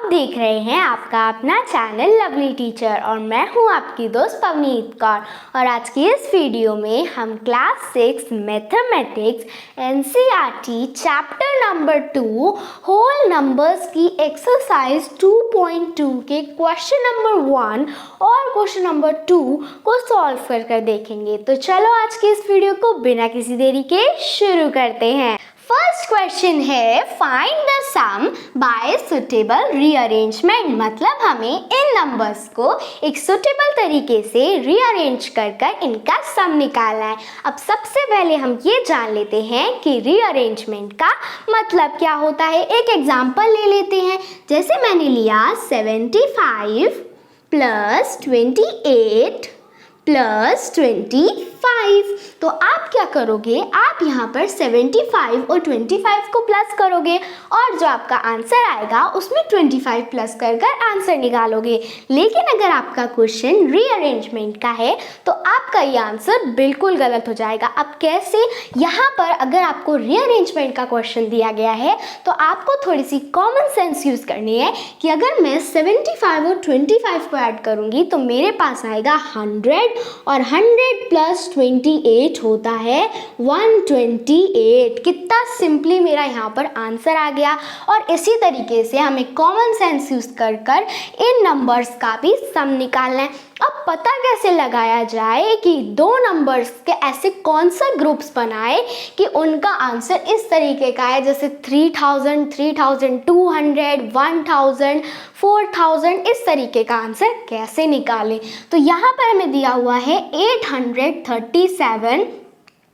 देख रहे हैं आपका अपना चैनल लवली टीचर और मैं हूं आपकी दोस्त पवनीत कौर। और आज की इस वीडियो में हम class 6 mathematics NCERT chapter number 2 whole numbers की एक्सरसाइज 2.2 के क्वेश्चन नंबर 1 और क्वेश्चन नंबर 2 को सॉल्व कर देखेंगे। तो चलो आज की इस वीडियो को बिना किसी देरी के शुरू करते हैं। फर्स्ट क्वेश्चन है find the sum by suitable rearrangement, मतलब हमें इन नंबर्स को एक सुटेबल तरीके से रीअरेंज कर इनका सम निकालना है। अब सबसे पहले हम ये जान लेते हैं कि रीअरेंजमेंट का मतलब क्या होता है। एक एग्जांपल ले लेते हैं, जैसे मैंने लिया 75 प्लस 28 प्लस 25। तो आप क्या करोगे, आप यहाँ पर 75 और 25 को प्लस करोगे और जो आपका आंसर आएगा उसमें 25 प्लस कर आंसर निकालोगे। लेकिन अगर आपका क्वेश्चन रीअरेंजमेंट का है तो आपका ये आंसर बिल्कुल गलत हो जाएगा। अब कैसे, यहाँ पर अगर आपको रीअरेंजमेंट का क्वेश्चन दिया गया है तो आपको थोड़ी सी कॉमन सेंस यूज़ करनी है कि अगर मैं 75 और 25 को ऐड करूँगी तो मेरे पास आएगा 100 और 100 प्लस 28 होता है 128। कितना सिंपली मेरा यहाँ पर आंसर आ गया। और इसी तरीके से हमें कॉमन सेंस यूज कर इन नंबर्स का भी सम निकालना है। अब पता कैसे लगाया जाए कि दो नंबर्स के ऐसे कौन सा ग्रुप्स बनाए कि उनका आंसर इस तरीके का है, जैसे 3000, 3200, 1000, 4000, इस तरीके का आंसर कैसे निकालें। तो यहाँ पर हमें दिया हुआ है 837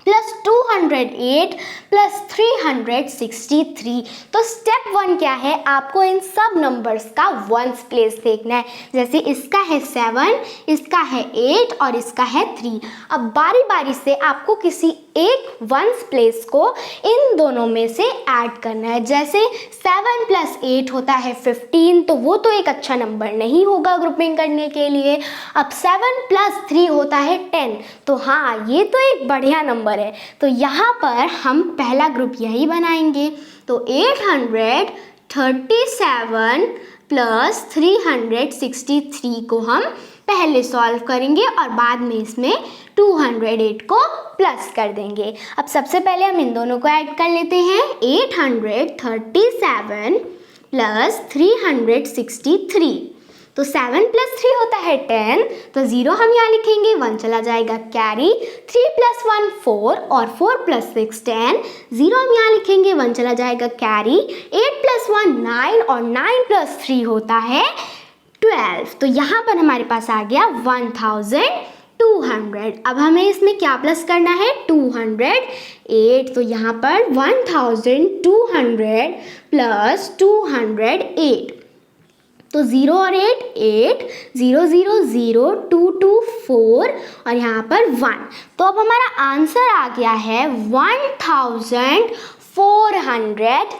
प्लस 208 प्लस 363। तो स्टेप 1 क्या है, आपको इन सब नंबर्स का वंस प्लेस देखना है। जैसे इसका है 7, इसका है 8 और इसका है 3। अब बारी बारी से आपको किसी एक वंस प्लेस को इन दोनों में से ऐड करना है। जैसे 7 प्लस 8 होता है 15, तो वो तो एक अच्छा नंबर नहीं होगा ग्रुपिंग करने के लिए। अब 7 प्लस 3 होता है 10, तो हाँ ये तो एक बढ़िया नंबर है। तो यहाँ पर हम पहला ग्रुप यही बनाएंगे। तो 837 प्लस 363 को हम पहले सॉल्व करेंगे और बाद में इसमें 208 को प्लस कर देंगे। अब सबसे पहले हम इन दोनों को ऐड कर लेते हैं। 837 प्लस 363, तो 7 प्लस 3 होता है 10, तो 0 हम यहाँ लिखेंगे, 1 चला जाएगा कैरी। 3 प्लस 1 4 और 4 प्लस 6 10, 0 हम यहाँ लिखेंगे, 1 चला जाएगा कैरी। 8 प्लस 1 9 और 9 प्लस 3 होता है 12, तो यहाँ पर हमारे पास आ गया 1200। अब हमें इसमें क्या प्लस करना है, 208, तो यहाँ पर 1200 प्लस 208, तो 0 और 8 8 0 0 0 2 2 4 और यहाँ पर 1। तो अब हमारा आंसर आ गया है 1408।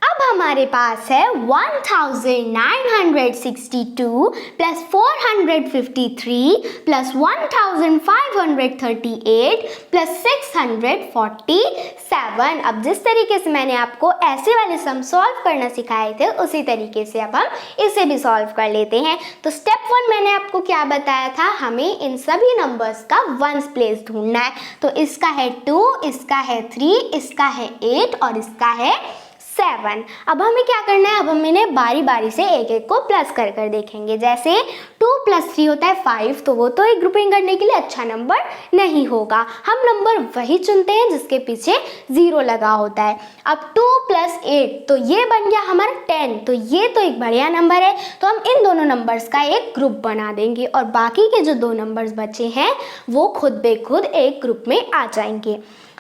अब हमारे पास है 1962 प्लस 453 प्लस 1538 प्लस 647। अब जिस तरीके से मैंने आपको ऐसे वाले सम सॉल्व करना सिखाए थे उसी तरीके से अब हम इसे भी सॉल्व कर लेते हैं। तो स्टेप 1 मैंने आपको क्या बताया था, हमें इन सभी नंबर्स का वंस प्लेस ढूंढना है। तो इसका है 2, इसका है 3, इसका है 8 और इसका है 7। अब हमें क्या करना है, अब हम इन्हें बारी बारी से एक एक को प्लस कर देखेंगे। जैसे 2 प्लस 3 होता है 5, तो वो तो एक ग्रुपिंग करने के लिए अच्छा नंबर नहीं होगा। हम नंबर वही चुनते हैं जिसके पीछे 0 लगा होता है। अब 2 प्लस 8, तो ये बन गया हमारा 10, तो ये तो एक बढ़िया नंबर है। तो हम इन दोनों नंबर्स का एक ग्रुप बना देंगे और बाकी के जो 2 नंबर्स बचे हैं वो खुद बेखुद एक ग्रुप में आ जाएंगे।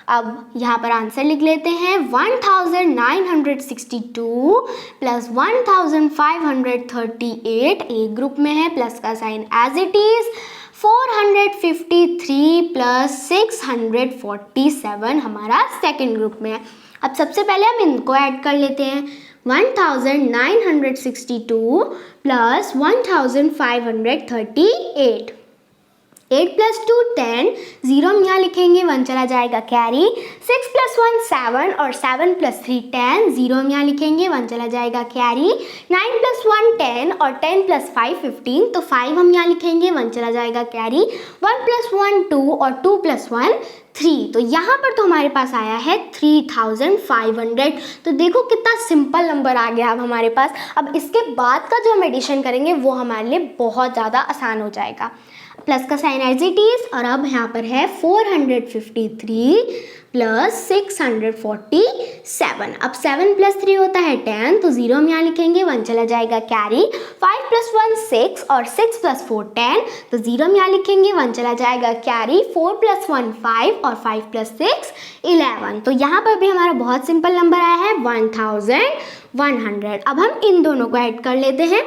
अब यहाँ पर आंसर लिख लेते हैं। 1962 प्लस 1538 एक ग्रुप में है, प्लस का sign as it is. 453 plus 647 हमारा सेकेंड ग्रुप में है। अब सबसे पहले हम इनको ऐड कर लेते हैं। 1962 प्लस 1538, 8 + 2 10, 0 हम यहाँ लिखेंगे, 1 चला जाएगा कैरी। 6 + 1 7 और 7 + 3 10, 0 हम यहाँ लिखेंगे, 1 चला जाएगा कैरी। 9 + 1 10 और 10 + 5 15, तो 5 हम यहाँ लिखेंगे, 1 चला जाएगा कैरी। 1 + 1 2 और 2 + 1 3, तो यहाँ पर तो हमारे पास आया है 3500। तो देखो कितना सिंपल नंबर आ गया अब हमारे पास। अब इसके बाद का जो हम एडिशन करेंगे वो हमारे लिए बहुत ज़्यादा आसान हो जाएगा। प्लस का साइन एज इट इज, और अब यहाँ पर है 453 + 647। अब 7 + 3 होता है 10, तो 0 हम यहाँ लिखेंगे, 1 चला जाएगा कैरी। 5 + 1 6 और 6 + 4 10, तो 0 हम यहाँ लिखेंगे, 1 चला जाएगा कैरी। 4 + 1 5 और 5 + 6 11, तो यहाँ पर भी हमारा बहुत सिंपल नंबर आया है 1100। अब हम इन दोनों को ऐड कर लेते हैं।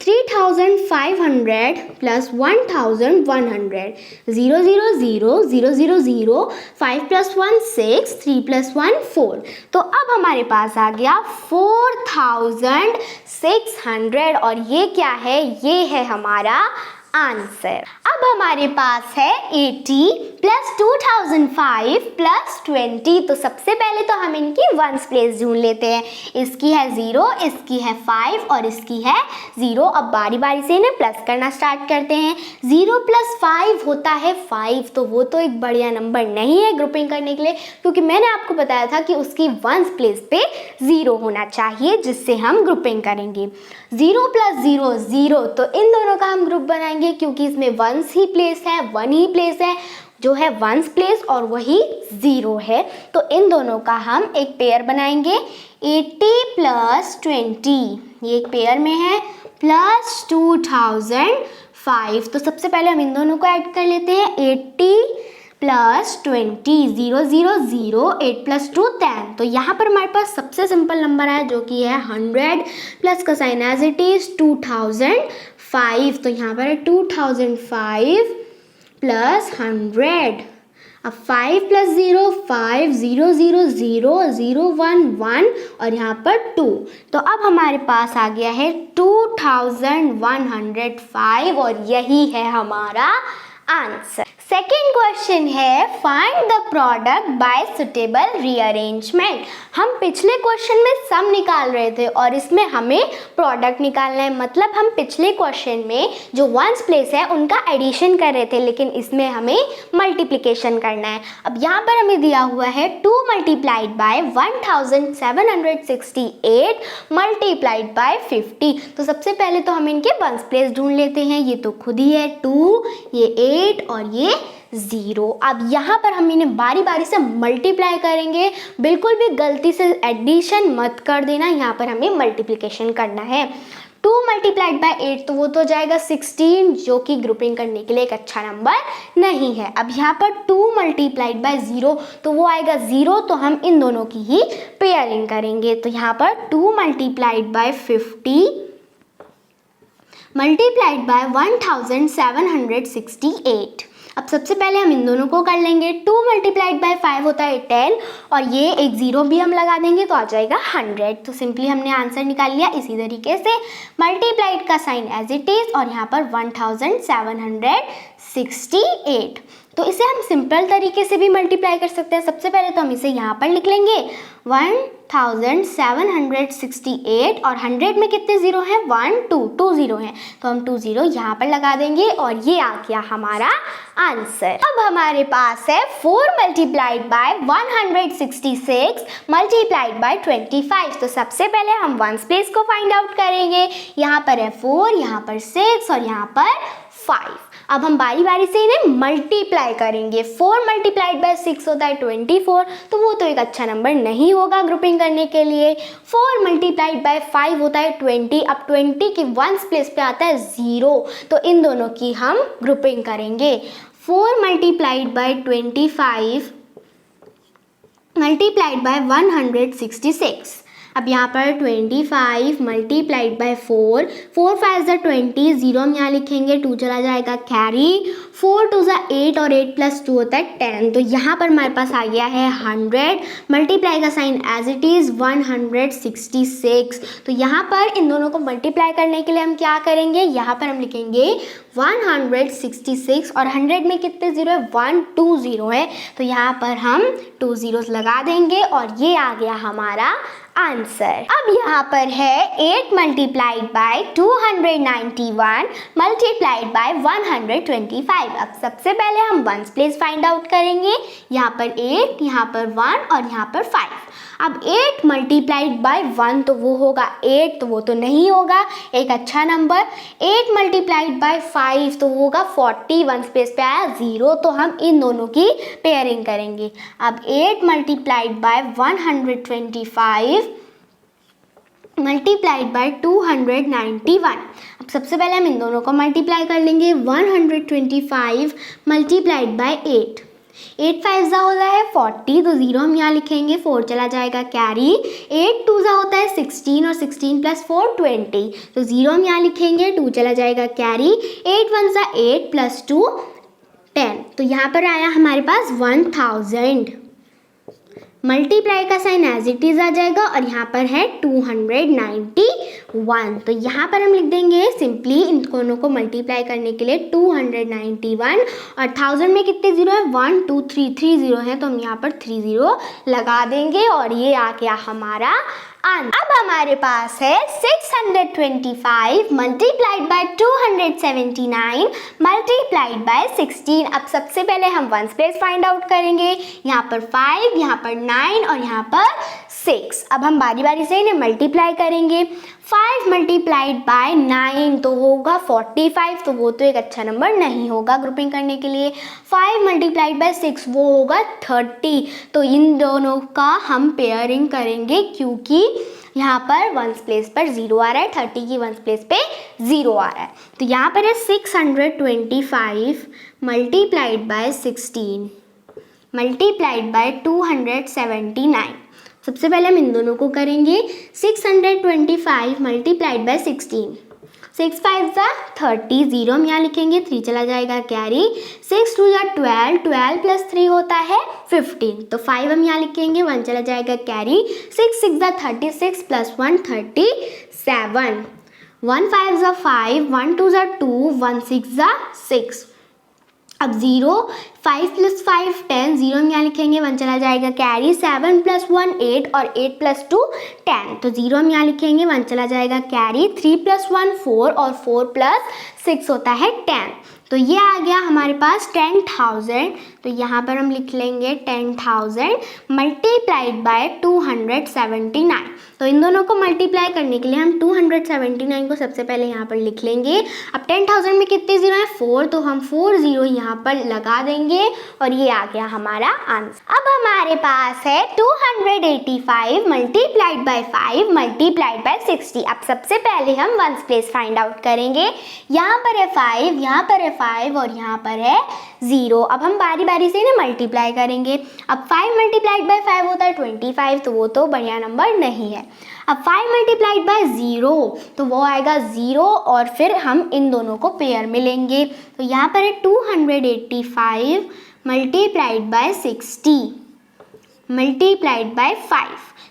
3500 + 1100, 0 0 0 0 0 0, 5 + 1 6, 3 + 1 4, तो अब हमारे पास आ गया 4600, और ये क्या है, ये है हमारा आंसर। अब हमारे पास है 80 + 2005 + 20, तो सबसे पहले तो हम इनकी वंस प्लेस ढूंढ लेते हैं। इसकी है 0, इसकी है 5 और इसकी है 0। अब बारी बारी से इन्हें प्लस करना स्टार्ट करते हैं। 0 + 5 होता है 5, तो वो तो एक बढ़िया नंबर नहीं है ग्रुपिंग करने के लिए, क्योंकि मैंने आपको बताया था कि उसकी वंस प्लेस पे 0 होना चाहिए, जिससे हम ग्रुपिंग करेंगे। 0 + 0 0, तो इन दोनों का हम ग्रुप बनाएंगे, क्योंकि इसमें वंस ही प्लेस है, 1 ही प्लेस है जो है वंस प्लेस, और वही 0 है, तो इन दोनों का हम एक पेयर बनाएंगे। 80 + 20, ये एक पेयर में है, प्लस 2005, तो सबसे पहले हम इन दोनों को ऐड कर लेते हैं। 80 + 20, 0 0 0, 8 + 2 10, तो यहाँ पर हमारे पास सबसे सिंपल नंबर है जो कि है 100। प्लस का साइन एज इट इज 2005, तो यहाँ पर है 2005 + 100। अब 5 + 0 5, 0 0 0 0 1 1 और यहाँ पर 2, तो अब हमारे पास आ गया है 2105, और यही है हमारा आंसर। सेकेंड क्वेश्चन है find the product bye suitable rearrangement. हम पिछले क्वेश्चन में सम निकाल रहे थे और इसमें हमें प्रोडक्ट निकालना है, मतलब हम पिछले क्वेश्चन में जो वंस प्लेस है उनका एडिशन कर रहे थे, लेकिन इसमें हमें मल्टीप्लिकेशन करना है। अब यहाँ पर हमें दिया हुआ है 2 × 1768 × 50, तो सबसे पहले तो हम इनके वंस प्लेस ढूंढ लेते हैं। ये तो खुद ही है 2, ये 8 और ये 0। अब यहाँ पर हम इन्हें बारी बारी से मल्टीप्लाई करेंगे, बिल्कुल भी गलती से एडिशन मत कर देना, यहाँ पर हमें मल्टीप्लिकेशन करना है। 2 × 8, तो वो तो जाएगा 16, जो कि ग्रुपिंग करने के लिए एक अच्छा नंबर नहीं है। अब यहाँ पर 2 × 0, तो वो आएगा 0, तो हम इन दोनों की ही पेयरिंग करेंगे। तो यहाँ पर 2 × 50 मल्टीप्लाइड बाय 1768। अब सबसे पहले हम इन दोनों को कर लेंगे। 2 × 5 होता है 10, और ये एक 0 भी हम लगा देंगे तो आ जाएगा 100। तो सिंपली हमने आंसर निकाल लिया। इसी तरीके से मल्टीप्लाइड का साइन एज इट इज, और यहाँ पर 1768, तो इसे हम सिंपल तरीके से भी मल्टीप्लाई कर सकते हैं। सबसे पहले तो हम इसे यहाँ पर लिख लेंगे 1768, और 100 में कितने 0 हैं, 1 2 2 0 हैं, तो हम 2 0 यहाँ पर लगा देंगे, और ये आ गया हमारा आंसर। अब हमारे पास है 4 × 166 × 25, तो सबसे पहले हम वंस प्लेस को फाइंड आउट करेंगे। यहाँ पर है 4, यहाँ पर 6 और यहाँ पर 5। अब हम बारी बारी से इन्हें मल्टीप्लाई करेंगे। 4 × 6 होता है 24, तो वो तो एक अच्छा नंबर नहीं होगा ग्रुपिंग करने के लिए। 4 × 5 होता है 20, अब 20 की वंस प्लेस पे आता है 0, तो इन दोनों की हम ग्रुपिंग करेंगे। 4 × 25 मल्टीप्लाइड बाय 166। अब यहाँ पर 25 × 4, 4 5 = 20, 0 हम यहाँ लिखेंगे, 2 चला जाएगा कैरी, 4 2 = 8 और 8 + 2 होता है 10, तो यहाँ पर हमारे पास आ गया है 100। मल्टीप्लाई का साइन एज इट इज़ 166, तो यहाँ पर इन दोनों को मल्टीप्लाई करने के लिए हम क्या करेंगे, यहाँ पर हम लिखेंगे 166 और 100 में कितने ज़ीरो है, 120 है, तो यहाँ पर हम 2 ज़ीरोस लगा देंगे और ये आ गया हमारा आंसर। अब यहाँ पर है 8 मल्टीप्लाइड बाय 291 मल्टीप्लाइड बाय 125। अब सबसे पहले हम वंस प्लेस फाइंड आउट करेंगे। यहाँ पर 8, यहाँ पर 1 और यहाँ पर 5। अब 8 मल्टीप्लाइड बाय 1 तो वो होगा 8, तो वो तो नहीं होगा, एक अच्छा नंबर। 8 मल्टीप्लाइड बाय 5 तो होगा 40, वंस प्लेस पे आया 0, तो हम इन दोनों की पेयरिंग करेंगे। अब 8 मल्टीप्लाइड बाय 125 मल्टीप्लाइड बाय 291। अब सबसे पहले हम इन दोनों को मल्टीप्लाई कर लेंगे। 125 मल्टीप्लाइड बाय 8, 8 5 जा होता है 40, तो 0 हम यहाँ लिखेंगे, 4 चला जाएगा कैरी। 8 2 जा होता है 16 और 16 प्लस 4 20, तो 0 हम यहाँ लिखेंगे, 2 चला जाएगा कैरी। 8 1 जा 8 प्लस 2 10, तो यहाँ पर आया हमारे पास 1000। मल्टीप्लाई का साइन एज इट इज आ जाएगा और यहाँ पर है 291, तो यहाँ पर हम लिख देंगे सिंपली इन दोनों को मल्टीप्लाई करने के लिए 291 और 1000 में कितने जीरो है, 1 2 3 3 जीरो है, तो हम यहाँ पर 3 जीरो लगा देंगे और ये आ गया हमारा आंसर। अब हमारे पास है 625 मल्टीप्लाइड बाय 279 मल्टीप्लाइड बाय 16। अब सबसे पहले हम वंस प्लेस फाइंड आउट करेंगे। यहाँ पर 5, यहाँ पर 9 और यहाँ पर 6। अब हम बारी बारी से इन्हें मल्टीप्लाई करेंगे। 5 मल्टीप्लाइड बाय 9 तो होगा 45, तो वो तो एक अच्छा नंबर नहीं होगा ग्रुपिंग करने के लिए। 5 मल्टीप्लाइड बाय 6 वो होगा 30, तो इन दोनों का हम पेयरिंग करेंगे क्योंकि यहाँ पर वंस प्लेस पर 0 आ रहा है, 30 की वंस प्लेस पे 0 आ रहा है। तो यहाँ पर है 625 मल्टीप्लाइड बाय 16 मल्टीप्लाइड बाय 279। सबसे पहले हम इन दोनों को करेंगे। 625 मल्टीप्लाइड बाय 16, 6 5 जा 30, 0 हम यहाँ लिखेंगे, 3 चला जाएगा कैरी। 6 2 जा 12, 12 प्लस 3 होता है 15, तो 5 हम यहाँ लिखेंगे, 1 चला जाएगा कैरी। 6 6 जा 36 प्लस 1 37, 1 5 जा 5, 1 2 जा 2, 1 6 जा 6। अब 0, 5 प्लस 5 10, 0 हम यहाँ लिखेंगे, 1 चला जाएगा कैरी। 7 प्लस 1 8 और 8 प्लस 2 10, तो 0 हम यहाँ लिखेंगे, 1 चला जाएगा कैरी। 3 प्लस 1 4 और 4 प्लस 6 होता है 10, तो ये आ गया हमारे पास 10,000। तो यहाँ पर हम लिख लेंगे 10,000 मल्टीप्लाइड बाय 279। तो इन दोनों को मल्टीप्लाई करने के लिए हम 279 को सबसे पहले यहाँ पर लिख लेंगे। अब 10,000 में कितने जीरो है, 4, तो हम 4 जीरो यहाँ पर लगा देंगे और ये आ गया हमारा आंसर। अब हमारे पास है 285 मल्टीप्लाइड बाय 5 मल्टीप्लाइड बाय 60। अब सबसे पहले हम वंस प्लेस फाइंड आउट करेंगे। यहाँ पर है 5, यहाँ पर है 5 और यहाँ पर है 0। अब हम बारी बारी से इन्हें मल्टीप्लाई करेंगे। अब 5 मल्टीप्लाइड बाय 5 होता है 25, तो वो तो बढ़िया नंबर नहीं है। अब 5 मल्टीप्लाइड बाय 0 तो वो आएगा 0 और फिर हम इन दोनों को पेयर में लेंगे। तो यहाँ पर है 285 मल्टीप्लाइड बाय 60 मल्टीप्लाइड बाय 5।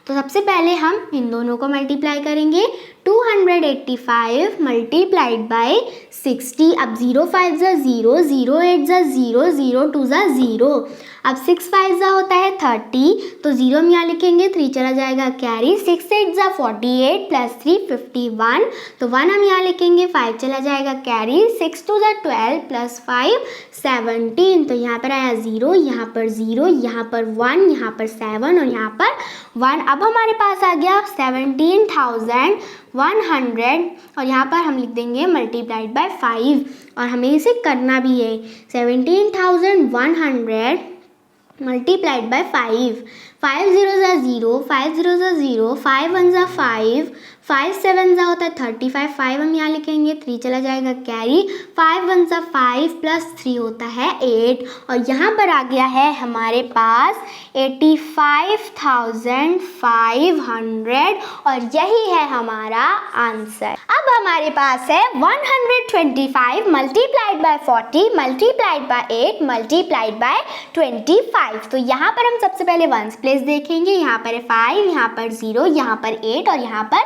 तो सबसे पहले हम इन दोनों को मल्टीप्लाई करेंगे। 285 मल्टीप्लाइड बाय 60। अब 0 5 जा 0, 0 8 जा 0, 0 2 जा 0। अब 6 5 जा होता है 30, तो 0 हम यहाँ लिखेंगे, 3 चला जाएगा कैरी। 6 8 जा 48 प्लस 3 51, तो 1 हम यहाँ लिखेंगे, 5 चला जाएगा कैरी। 6 2 जा 12 प्लस 5 17, तो यहाँ पर आया 0, यहाँ पर 0, यहाँ पर 1, यहाँ पर 7 और यहाँ पर 1। अब हमारे पास आ गया 17,100 और यहाँ पर हम लिख देंगे मल्टीप्लाइड बाय 5 और हमें इसे करना भी है। 17,100 मल्टीप्लाइड बाय 5। 5 0 जा 0, 5 0 जा 0, 5 1 जा 5, 5 7 जा होता है 35, 5 हम यहाँ लिखेंगे, 3 चला जाएगा कैरी। 5 1 जा 5 प्लस 3 होता है 8 और यहाँ पर आ गया है हमारे पास 85,500 और यही है हमारा आंसर। अब हमारे पास है 125 multiplied by 40 multiplied by 8 multiplied by 25। तो यहाँ पर हम सबसे पहले वंस प्लेस देखेंगे। यहाँ पर है 5, यहाँ पर 0, यहाँ पर 8 और यहाँ पर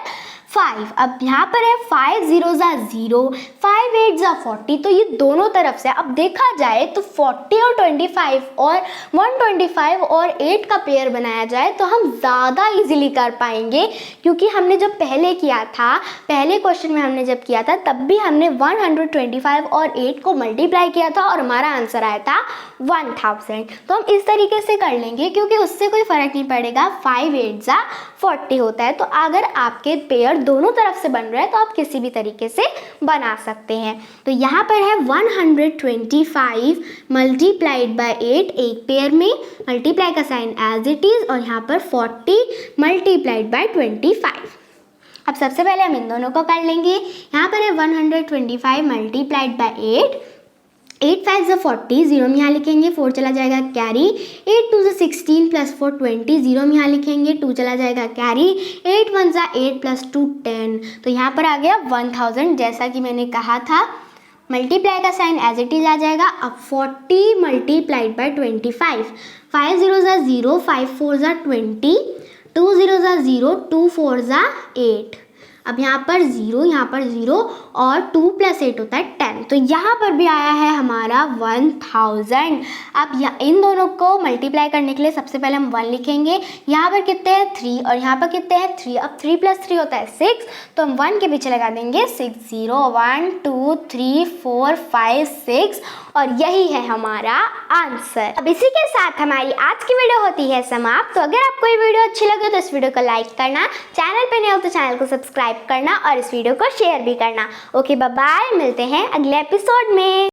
5। अब यहाँ पर है 5 0 ज़ा 0, 5 8 ज़ा 40, तो ये दोनों तरफ से अब देखा जाए तो 40 और 25 और 125 और 8 का पेयर बनाया जाए तो हम ज़्यादा इजीली कर पाएंगे, क्योंकि हमने जब पहले किया था, पहले क्वेश्चन में हमने जब किया था तब भी हमने 125 और 8 को मल्टीप्लाई किया था और हमारा आंसर आया था 1000। तो हम इस तरीके से कर लेंगे क्योंकि उससे कोई फ़र्क नहीं पड़ेगा, 5 8 ज़ा 40 होता है। तो अगर आपके पेयर दोनों तरफ से बन रहा है तो आप किसी भी तरीके से बना सकते हैं। तो यहाँ पर है 125 मल्टीप्लाइड बाय 8 एक पेयर में, मल्टीप्लाई का साइन एज इट इज़, और यहाँ पर 40 मल्टीप्लाइड बाय 25। अब सबसे पहले हम इन दोनों को कर लेंगे। यहाँ पर है 125 मल्टीप्लाइड बाय 8, 8 5 ज़ा 40, 0 में यहाँ लिखेंगे, 4 चला जाएगा कैरी, 8 2 ज़ा 16 प्लस 4 20, 0 में यहाँ लिखेंगे, 2 चला जाएगा कैरी, 8 1 ज़ा 8 प्लस 2 10। तो यहाँ पर आ गया 1000, जैसा कि मैंने कहा था मल्टीप्लाई का साइन एज इट इज आ जाएगा। अब 40 मल्टीप्लाइड बाय 25, 5 0 ज़ा 0, 5 4 ज़ा 20, 2 0 ज़ा 0, 2 4 ज़ा 8। अब यहाँ पर 0, यहाँ पर 0 और 2 + 8 होता है 10। तो यहाँ पर भी आया है हमारा 1000। अब इन दोनों को मल्टीप्लाई करने के लिए सबसे पहले हम 1 लिखेंगे। यहाँ पर कितने हैं 3 और यहाँ पर कितने हैं 3। अब 3 + 3 होता है 6, तो हम 1 के पीछे लगा देंगे 6 0 1 2 3 4 5 6 और यही है हमारा आंसर। अब इसी के साथ हमारी आज की वीडियो होती है समाप्त। तो अगर आपको ये वीडियो अच्छी लगे तो इस वीडियो को लाइक करना, चैनल पे नए हो तो चैनल को सब्सक्राइब करना और इस वीडियो को शेयर भी करना। ओके बाय बाय, मिलते हैं अगले एपिसोड में।